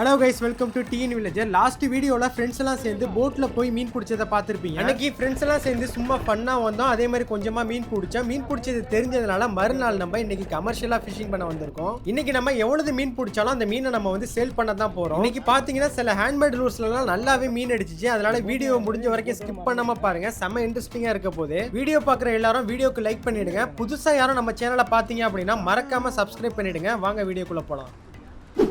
Hello guys, welcome to TN villager. Last வீடியோவில் friends எல்லாம் சேர்ந்து போட்டில் போய் மீன் பிடிச்சதை பார்த்துருப்பீங்க. அன்னைக்கு ஃப்ரெண்ட்ஸ் எல்லாம் சேர்ந்து சும்மா ஃபன்னாக வந்தோம். அதே மாதிரி கொஞ்சமாக மீன் பிடிச்சோம். மீன் பிடிச்சது தெரிஞ்சதுனால மறுநாள் நம்ம இன்னைக்கு கமர்ஷியலாக ஃபிஷிங் பண்ண வந்திருக்கோம். இன்னைக்கு நம்ம எவ்வளவு மீன் பிடிச்சாலும் அந்த மீனை நம்ம வந்து சேல் பண்ண தான் போகிறோம். இன்னைக்கு பார்த்தீங்கன்னா சில ஹேண்ட்மேட் ரூல்ஸ்லாம் நல்லாவே மீன் அடிச்சிச்சு. அதனால வீடியோ முடிஞ்ச வரைக்கும் ஸ்கிப் பண்ணாம பாருங்க. செம்ம இன்ட்ரெஸ்டிங்காக இருக்க போது. வீடியோ பார்க்குற எல்லாரும் வீடியோக்கு லைக் பண்ணிடுங்க. புதுசாக யாரும் நம்ம சேனலை பார்த்தீங்க அப்படின்னா மறக்காம சப்ஸ்கிரைப் பண்ணிடுங்க. வாங்க வீடியோக்குள்ள போகலாம்.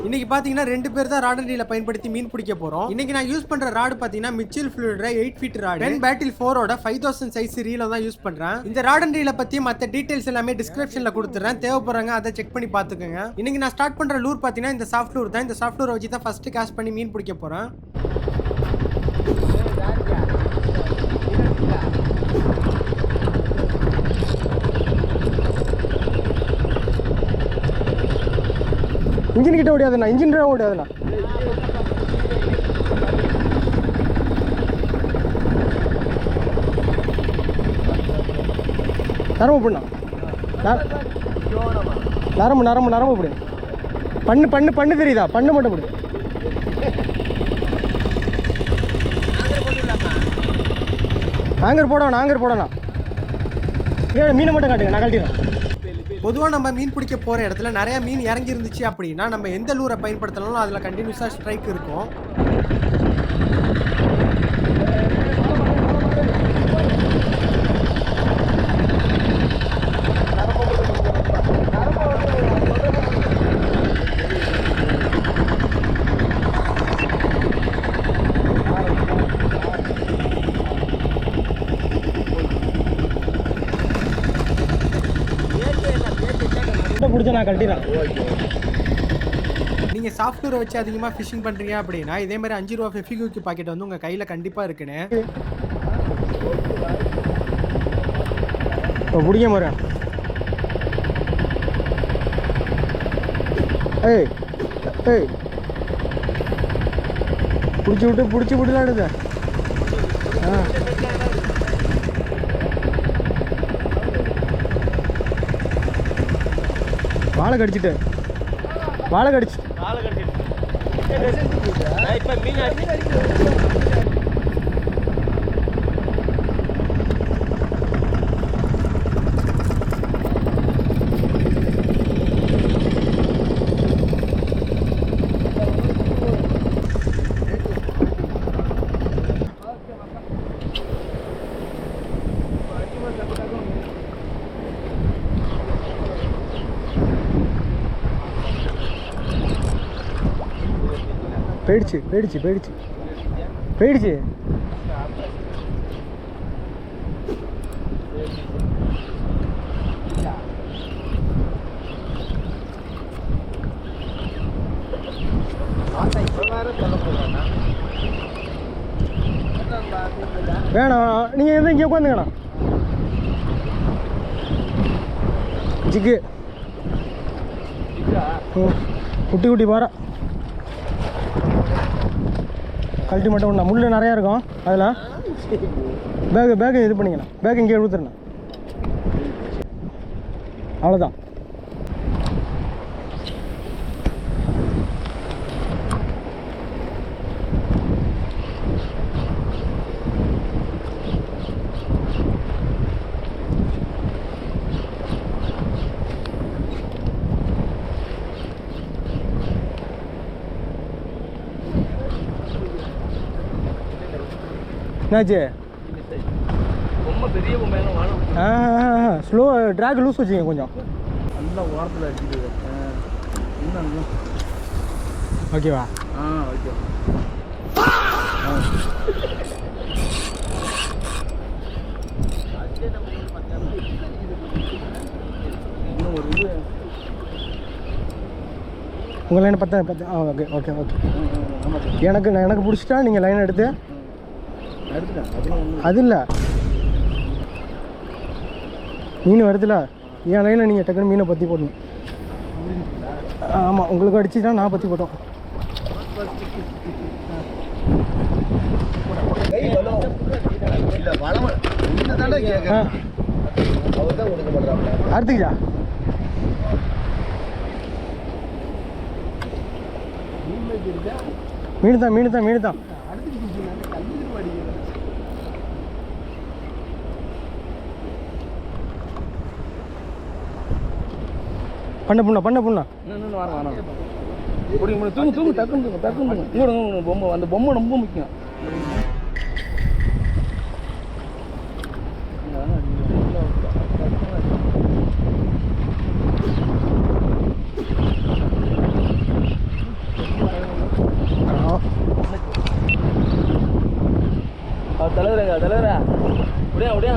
இன்னைக்கு பாத்தீங்கன்னா 2 பேர் தான் ராட் அண்ட் ரீலை பயன்படுத்தி மீன் பிடிக்க போறோம். இன்னைக்கு நான் யூஸ் பண்ற ராடு பாத்தீங்கன்னா மிச்சில் ஃப்ளூயிட் 8 ஃபீட் ராடு 10 பேட்டில் 4 5000 சைஸ் ரீல தான் யூஸ் பண்றேன். இந்த ராட் அண்ட் ரீலை பத்தி மத்த டீடைல்ஸ் எல்லாமே டிஸ்கிரிப்ஷன்ல கொடுத்துறேன். தேவைப்படுறாங்க அதை செக் பண்ணி பாத்துக்கோங்க. இன்னைக்கு நான் ஸ்டார்ட் பண்ற லூர் பாத்தீங்கன்னா இந்த சாஃப்ட் லூர் தான். இந்த சாஃப்ட் லூரை வச்சு தான் ஃபர்ஸ்ட் காஸ்ட் பண்ணி மீன் பிடிக்க போறேன். இன்ஜின் கிட்ட ஓடியாதுண்ணா, இன்ஜின் ஓடியாதுண்ணா. நரம்பு பண்ணா நரம்பு நரம்பு நரம்பு போடு. பண்ணு பண்ணு பண்ணு தெரியுதா? பண்ணு மட்டும் போடு. ஆங்கர் போடணும். ஏன் மீனை மட்டும் காட்டுங்க, நான் கழட்டிடுறேன். பொதுவாக நம்ம மீன் பிடிக்க போகிற இடத்துல நிறையா மீன் இறங்கி இருந்துச்சு அப்படின்னா நம்ம எந்த லூரை பயன்படுத்தினாலும் அதில் கண்டினியூஸாக ஸ்ட்ரைக் இருக்கும். பிடிச்சா நான் கழட்டிடுறேன். நீங்கள் சாஃப்ட்வேரை வச்சு அதிகமாக ஃபிஷிங் பண்ணுறீங்க அப்படின்னா இதே மாதிரி 5 ரூபா ஃபெஃபிக்விக் பாக்கெட் வந்து உங்கள் கையில் கண்டிப்பாக இருக்குன்னு பிடிக்க போகிறேன். ஏய் ஏய் பிடிச்சி விட்டுலாடுது. வாழை கடிச்சிட்டு போயிடுச்சு. வேணாம், நீங்கள் எதுவும் இங்கே உட்காந்துங்கண்ணா. ஜிக்கு குட்டி பாரா கழட்டி மட்டும் ஒன்றா. முள் நிறையா இருக்கும் அதில். பேக்கு இது பண்ணிக்கலாம். பேக் இங்கே ஊற்றுறேண்ணா. அவ்வளோதான். என்னாச்சு? ரொம்ப பெரிய ஸ்லோ ட்ராக் லூஸ் வச்சுங்க கொஞ்சம். நல்லா ஓரத்தில் அடிச்சுது. ஓகேவா? ஓகே. உங்கள் லைனை பத்து. ஓகே. எனக்கு பிடிச்சிட்டா நீங்கள் லைன் எடுத்து அது இல்லை மீன் வருதுல, என் லைனில் நீங்கள் டக்குன்னு மீனை பற்றி போடணும். ஆமாம், உங்களுக்கு அடிச்சுட்டா நான் பற்றி போட்டோம். அடுத்துக்கியா மீன் தான் மீன் தான் மீன் தான். பண்ண புண்ணா பண்ண புண்ணா தூங்கு தூங்கு டக்குன்னு தூங்கு டக்குன்னு தூங்கு. இங்கே பொம்மை, அந்த பொம்மை ரொம்ப முக்கியம். தலைவரங்க தலைவரா அப்படியா அப்படியா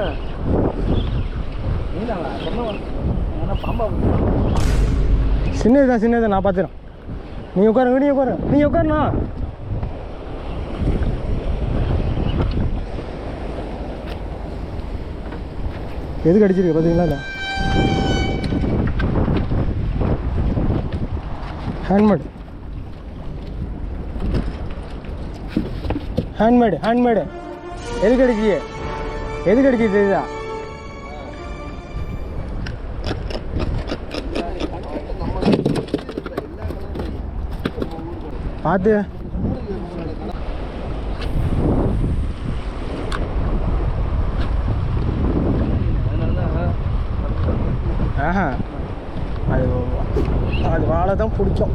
நீதாங்களா சொன்ன பாம்பா சின்னதுதான் சின்னதுதான் நான் பார்த்துறேன். நீ உட்காருங்க நீ உட்காரு நீ உட்காருண்ணா. எதுக்கு அடிச்சிருக்கு பார்த்தீங்களா? இல்லை ஹேண்ட்மேடு ஹேண்ட்மேடு ஹேண்ட்மேடு. எதுக்கு அடிச்சியே எதுக்கு அடிச்சி தெரியுதா? பார்த்து ஆஹா அது அது வாழை தான் பிடிச்சோம்.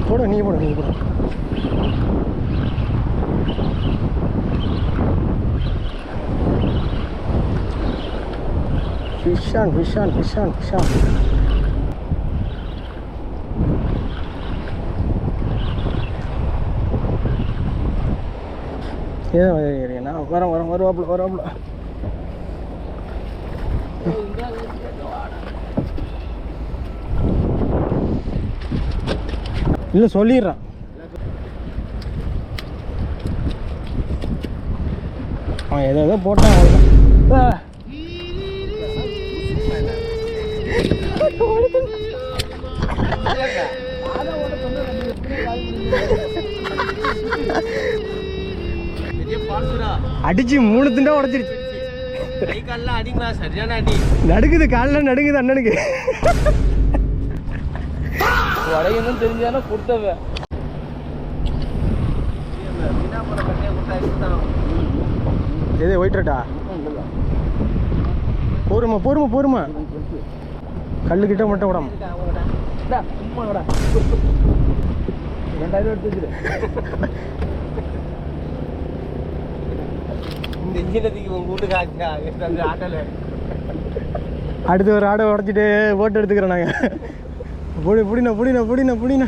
போடு நீ போடு நீ போடு. ஃபிஷான் ஃபிஷான் ஃபிஷான் ஃபிஷான். ஏதோ ஏறியா வரோம் வரோம் வருவாப்புல வருவாப்புல. இல்லை சொல்லிடுறான். அவன் ஏதோ ஏதோ போட்டான் அவ்வளோதான். அடிச்சு 3 துண்டா உடச்சிருச்சு. நடுக்குது காலில் நடுங்குது அண்ணனுக்கு. வடையணும் தெரிஞ்சாலும் கொடுத்தவ எது ஒயிட்ரட்டா? போருமா போருமா போருமா. கல்லுக்கிட்ட மட்டும் விடாம 2000 எடுத்து வச்சுரு. அடுத்து ஒரு ஆடை உடச்சிட்டு போட்டு எடுத்துக்கிறோம் நாங்கள். புடினா புடினா புடினா புடினா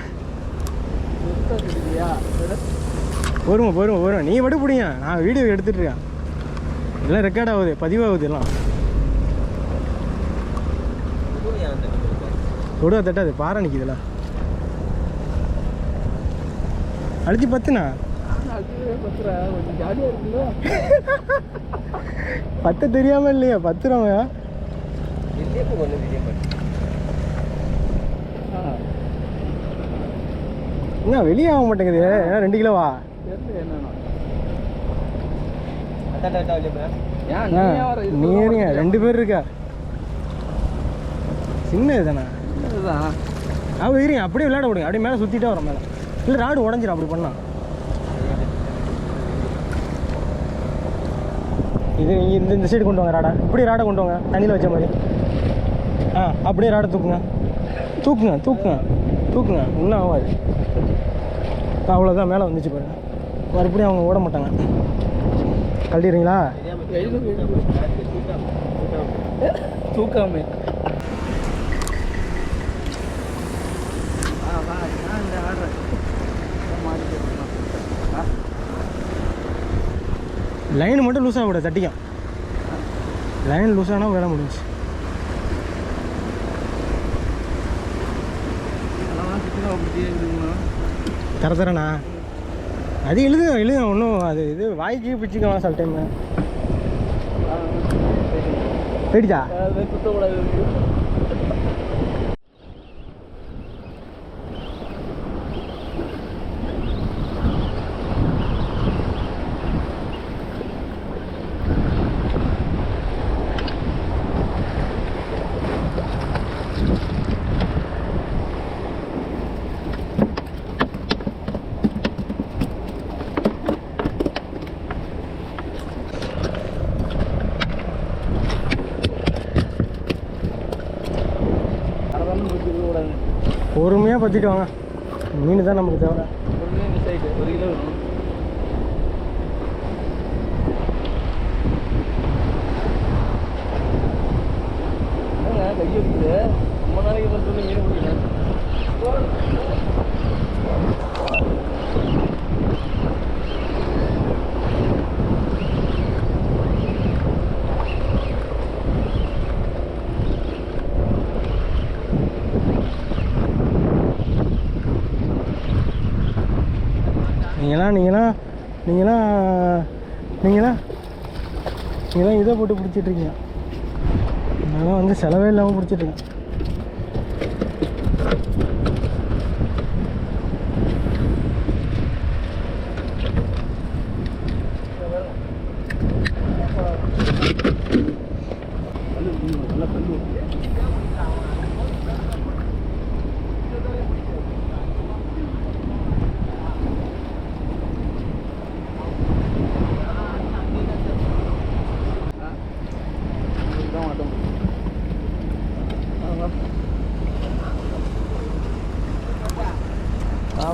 போருமா போருமா போருமா. நீ மட்டும் பிடிங்க, நான் வீடியோ எடுத்துட்ருக்கேன். எல்லாம் ரெக்கார்ட் ஆகுது பதிவாகுது எல்லாம். தொடுவா தட்டாது பாறை நிற்கிதுல. அடிச்சு பத்துண்ணா பத்த தெரியாம இல்லையா? பத்துறவங்க என்ன வெளியே ஆக மாட்டேங்குது. ஏன்னா 2 கிலோவா? நீங்க 2 பேர் இருக்கா? சின்னது தானே அவ இருங்க. அப்படியே விளையாட விடுங்க. அப்படியே மேலே சுற்றிட்டே வரோம் மேலே. இல்லை ராடு உடஞ்சிடும் அப்படி பண்ணலாம். இது இந்த சைடு கொண்டு வாங்க ராடை. இப்படி ராடை கொண்டு வாங்க தண்ணியில் வச்ச மாதிரி. அப்படியே ராடை தூக்குங்க தூக்குங்க தூக்குங்க தூக்குங்க. இன்னும் ஆகாது. அவ்வளோதான் மேலே வந்துச்சு பாருங்க. மறுபடியும் அவங்க ஓட மாட்டாங்க. கழட்டிடுறீங்களா? தூக்காமே லைன் மட்டும் லூஸாக விட தட்டிக்கும். லைன் லூஸானா வேலை முடிஞ்சு. தர தரண்ணா அது எழுதுங்க ஒன்றும் அது இது வாய்க்கு பிச்சுக்கலாம் சில டைம். போயிடுச்சா? பொறுமையாக பற்றிட்டு வாங்க, மீன் தான் நமக்கு தேவை. ஒரு மீன் மிஸ் ஆகிட்டு 1 கிலோ வேணும். கை வைக்குது ரொம்ப நாளைக்கு அப்புறம் சொல்லி மீன் பிடிக்கல. நீங்களாம் இதை போட்டு பிடிச்சிட்ருக்கீங்க. அதெல்லாம் வந்து செலவே இல்லாமல் பிடிச்சிட்ருக்கேன்.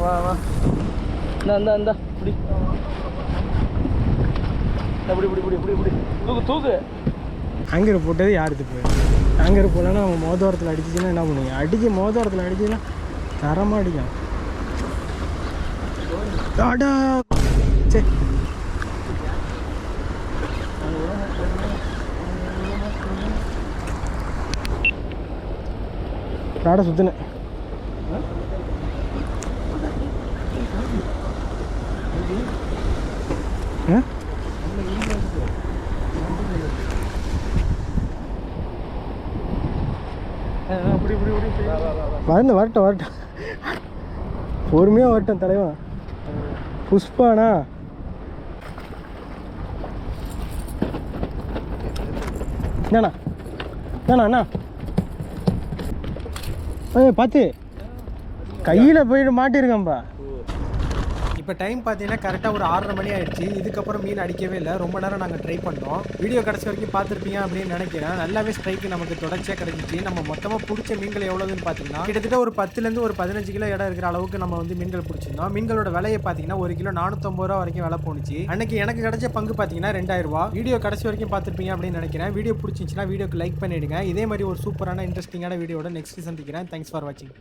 வா இந்த இப்படி தூக்கு ஆங்கர் போட்டது யாருக்கு போய் ஆங்கர் போடலன்னா அவங்க மோதோரத்தில் அடிச்சிச்சுன்னா என்ன பண்ணுவீங்க? அடித்து மோதோரத்தில் அடிச்சுன்னா தரமாக அடிக்கும். அடா சரி காடை சுற்றினேன். வரட்டும் பொறுமையாக வரட்டும் தலைவன். புஷ்பாண்ணா அண்ணா பார்த்து கையில் போயிட்டு மாட்டிருக்கேன்ப்பா. இப்போ டைம் பார்த்தீங்கன்னா கரெக்டாக ஒரு 6:30 மணி ஆயிடுச்சு. இதுக்கப்புறம் மீன் அடிக்கவே இல்லை. ரொம்ப நேரம் நாங்கள் ட்ரை பண்ணோம். வீடியோ கடைசி வரைக்கும் பார்த்துருப்பீங்க அப்படின்னு நினைக்கிறேன். நல்லாவே ஸ்ட்ரைக்கு நமக்கு தொடர்ச்சியாக கிடைச்சிச்சு. நம்ம மொத்தமாக பிடிச்ச மீன்கள் எவ்வளோதுன்னு பார்த்தீங்கன்னா கிட்டத்தட்ட ஒரு 10லேருந்து ஒரு 15 கிலோ இடம் இருக்கிற அளவுக்கு நம்ம வந்து மீன்கள் பிடிச்சிருந்தோம். மீன்களோட விலையை பார்த்தீங்கன்னா 1 கிலோ 450 ரூபா வரைக்கும் விலை போணுச்சு. அன்னைக்கு எனக்கு கிடைச்ச பங்கு பார்த்தீங்கன்னா 2000 ரூபா. வீடியோ கடைசி வரைக்கும் பார்த்துருப்பீங்க அப்படின்னு நினைக்கிறேன். வீடியோ பிடிச்சிருந்துச்சுன்னா வீடியோக்கு லைக் பண்ணிடுங்க. இதே மாதிரி ஒரு சூப்பரான இன்ட்ரெஸ்டிங்கான வீடியோட நெக்ஸ்ட் சந்திக்கிறேன். தேங்க்ஸ் ஃபார் வாட்சிங்.